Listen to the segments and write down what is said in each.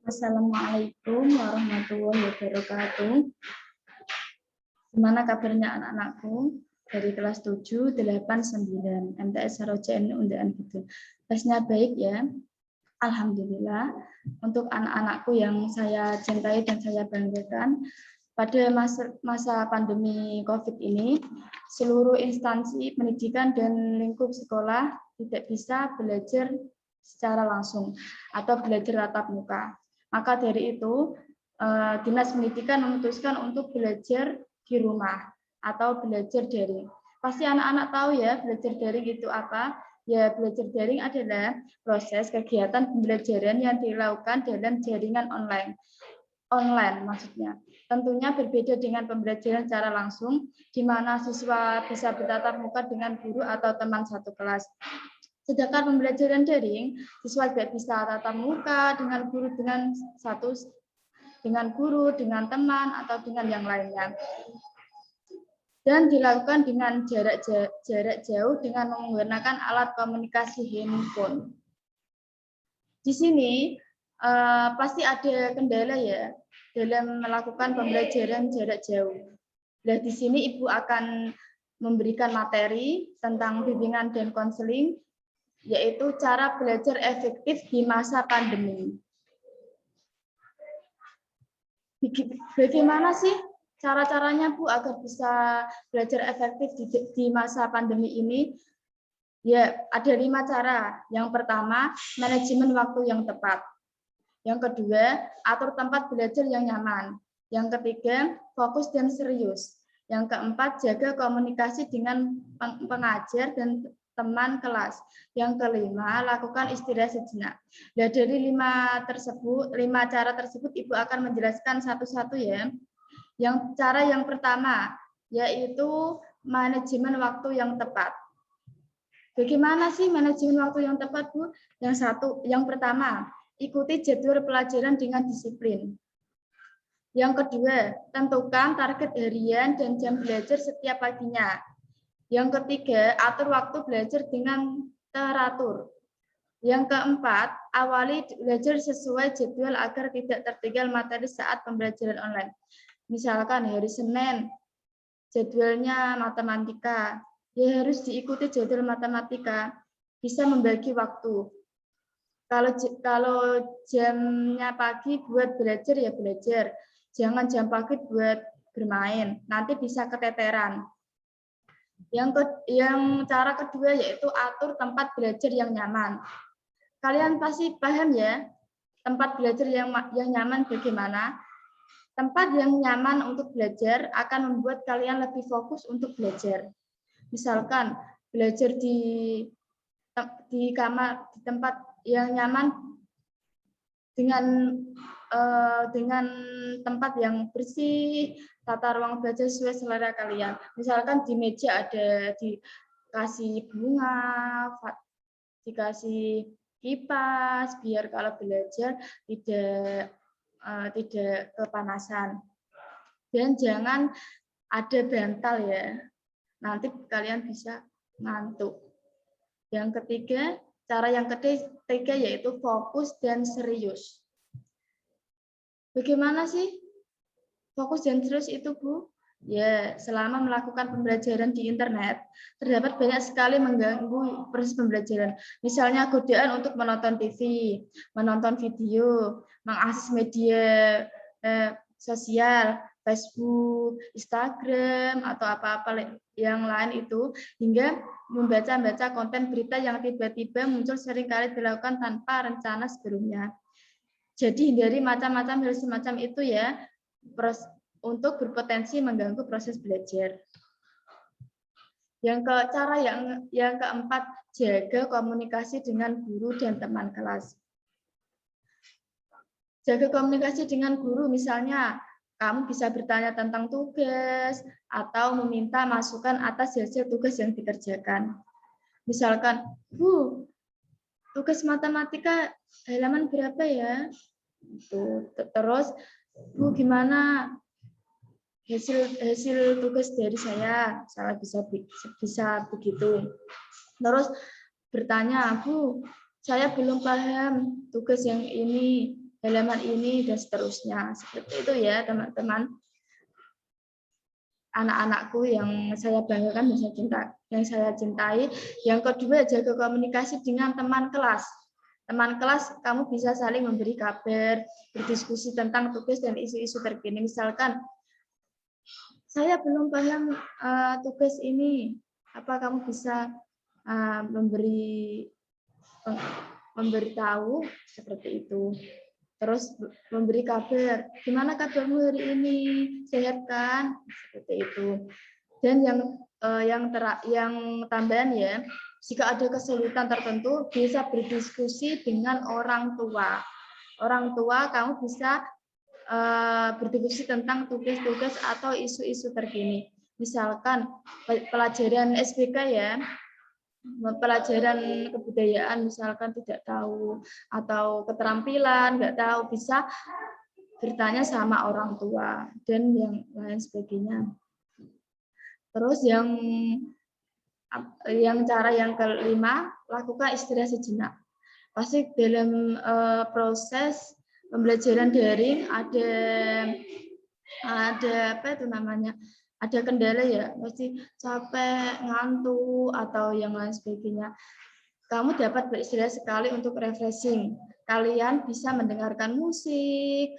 Assalamualaikum warahmatullahi wabarakatuh. Gimana kabarnya anak-anakku? Dari kelas 7, 8, 9, MTS Sarojaya Undaan gitu. Tesnya baik ya? Alhamdulillah. Untuk anak-anakku yang saya cintai dan saya banggakan, pada masa pandemi COVID ini, seluruh instansi pendidikan dan lingkup sekolah tidak bisa belajar secara langsung atau belajar tatap muka. Maka dari itu, Dinas Pendidikan memutuskan untuk belajar di rumah atau belajar daring. Pasti anak-anak tahu ya, belajar daring itu apa? Ya, belajar daring adalah proses kegiatan pembelajaran yang dilakukan dalam jaringan online. Online maksudnya. Tentunya berbeda dengan pembelajaran secara langsung, di mana siswa bisa bertatap muka dengan guru atau teman satu kelas. Sedangkan pembelajaran daring, siswa tidak bisa tatap muka dengan guru dengan teman atau dengan yang lainnya. Dan dilakukan dengan jarak jauh dengan menggunakan alat komunikasi handphone. Di sini pasti ada kendala ya dalam melakukan pembelajaran jarak jauh. Nah, di sini Ibu akan memberikan materi tentang bimbingan dan konseling, yaitu cara belajar efektif di masa pandemi. Bagaimana sih cara-caranya Bu agar bisa belajar efektif di masa pandemi ini? Ya, ada 5 cara. Yang pertama, manajemen waktu yang tepat. Yang kedua, atur tempat belajar yang nyaman. Yang ketiga, fokus dan serius. Yang keempat, jaga komunikasi dengan pengajar dan teman kelas. Yang kelima, lakukan istirahat sejenak. Nah, dari 5 cara tersebut, Ibu akan menjelaskan satu-satu ya. Cara yang pertama, yaitu manajemen waktu yang tepat. Bagaimana sih manajemen waktu yang tepat, Bu? Yang pertama, ikuti jadwal pelajaran dengan disiplin. Yang kedua, tentukan target harian dan jam belajar setiap paginya. Yang ketiga, atur waktu belajar dengan teratur. Yang keempat, awali belajar sesuai jadwal agar tidak tertinggal materi saat pembelajaran online. Misalkan hari Senin, jadwalnya matematika, ya harus diikuti jadwal matematika, bisa membagi waktu. Kalau jamnya pagi buat belajar ya belajar, jangan jam pagi buat bermain, nanti bisa keteteran. Yang cara kedua yaitu atur tempat belajar yang nyaman. Kalian pasti paham ya, tempat belajar yang nyaman bagaimana? Tempat yang nyaman untuk belajar akan membuat kalian lebih fokus untuk belajar. Misalkan belajar di kamar, di tempat yang nyaman dengan tempat yang bersih, tata ruang belajar sesuai selera kalian. Misalkan di meja ada dikasih bunga, dikasih kipas, biar kalau belajar tidak kepanasan. Dan jangan ada bantal ya, nanti kalian bisa ngantuk. Yang ketiga, cara yang ketiga yaitu fokus dan serius. Bagaimana sih fokus dan serius itu, Bu? Ya, selama melakukan pembelajaran di internet, terdapat banyak sekali mengganggu proses pembelajaran. Misalnya godaan untuk menonton TV, menonton video, mengakses media sosial, Facebook, Instagram, atau apa-apa yang lain itu, hingga membaca konten berita yang tiba-tiba muncul seringkali dilakukan tanpa rencana sebelumnya. Jadi hindari macam-macam hal semacam itu ya, untuk berpotensi mengganggu proses belajar. Cara yang keempat, jaga komunikasi dengan guru dan teman kelas. Jaga komunikasi dengan guru, misalnya kamu bisa bertanya tentang tugas atau meminta masukan atas hasil tugas yang dikerjakan. Misalkan, Bu, tugas matematika halaman berapa ya? Terus, Bu, gimana hasil tugas dari saya bisa begitu. Terus bertanya, Bu, saya belum paham tugas yang ini, halaman ini dan seterusnya. Seperti itu ya teman-teman. Anak-anakku yang saya banggakan yang saya cintai. Yang kedua, jaga komunikasi dengan teman kelas. Teman kelas, kamu bisa saling memberi kabar, berdiskusi tentang tugas dan isu-isu terkini. Misalkan, saya belum paham tugas ini, apa kamu bisa memberitahu seperti itu. Terus memberi kabar, gimana kabarmu hari ini, sehat kan, seperti itu. Dan yang tambahan ya, jika ada kesulitan tertentu bisa berdiskusi dengan orang tua. Orang tua kamu bisa berdiskusi tentang tugas-tugas atau isu-isu terkini. Misalkan pelajaran SBK ya, pelajaran kebudayaan misalkan tidak tahu, atau keterampilan nggak tahu, bisa bertanya sama orang tua dan yang lain sebagainya. Terus cara yang kelima, lakukan istirahat sejenak. Pasti dalam proses pembelajaran daring ada apa itu namanya, ada kendala ya, pasti capek, ngantuk, atau yang lain sebagainya. Kamu dapat beristirahat sekali untuk refreshing. Kalian bisa mendengarkan musik,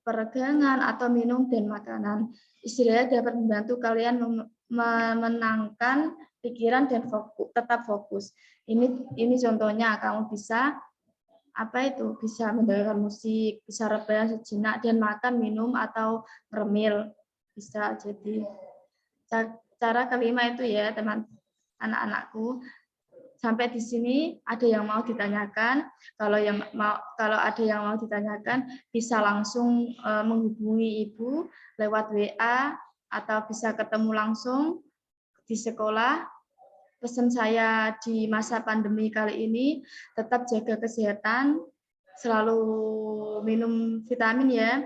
peregangan, atau minum dan makanan. Istirahat dapat membantu kalian memenangkan pikiran dan tetap fokus. Ini contohnya, kamu bisa bisa mendengarkan musik, bisa rebahan sejenak, dan makan, minum, atau ngemil. Bisa jadi. Cara kelima itu ya, teman anak-anakku. Sampai di sini ada yang mau ditanyakan? Kalau ada yang mau ditanyakan, bisa langsung menghubungi Ibu lewat WA atau bisa ketemu langsung di sekolah. Pesan saya di masa pandemi kali ini, tetap jaga kesehatan, selalu minum vitamin ya,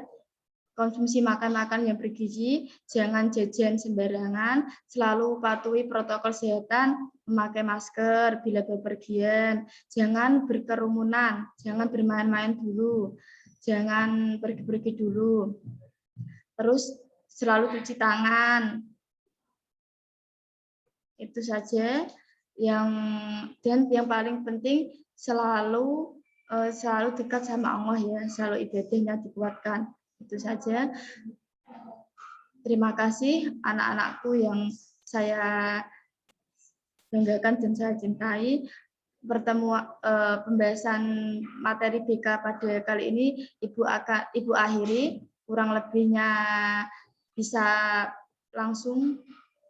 konsumsi makan-makan yang bergizi, jangan jajan sembarangan, selalu patuhi protokol kesehatan, memakai masker bila bepergian, jangan berkerumunan, jangan bermain-main dulu, jangan pergi-pergi dulu. Terus selalu cuci tangan. Itu saja dan yang paling penting selalu dekat sama Allah ya, selalu ibadahnya dikuatkan. Itu saja. Terima kasih anak-anakku yang saya banggakan dan saya cintai. Pembahasan materi BK pada kali ini Ibu akhiri, kurang lebihnya bisa langsung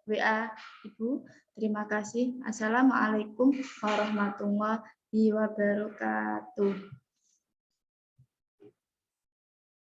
WA Ibu. Terima kasih. Assalamualaikum warahmatullahi wabarakatuh.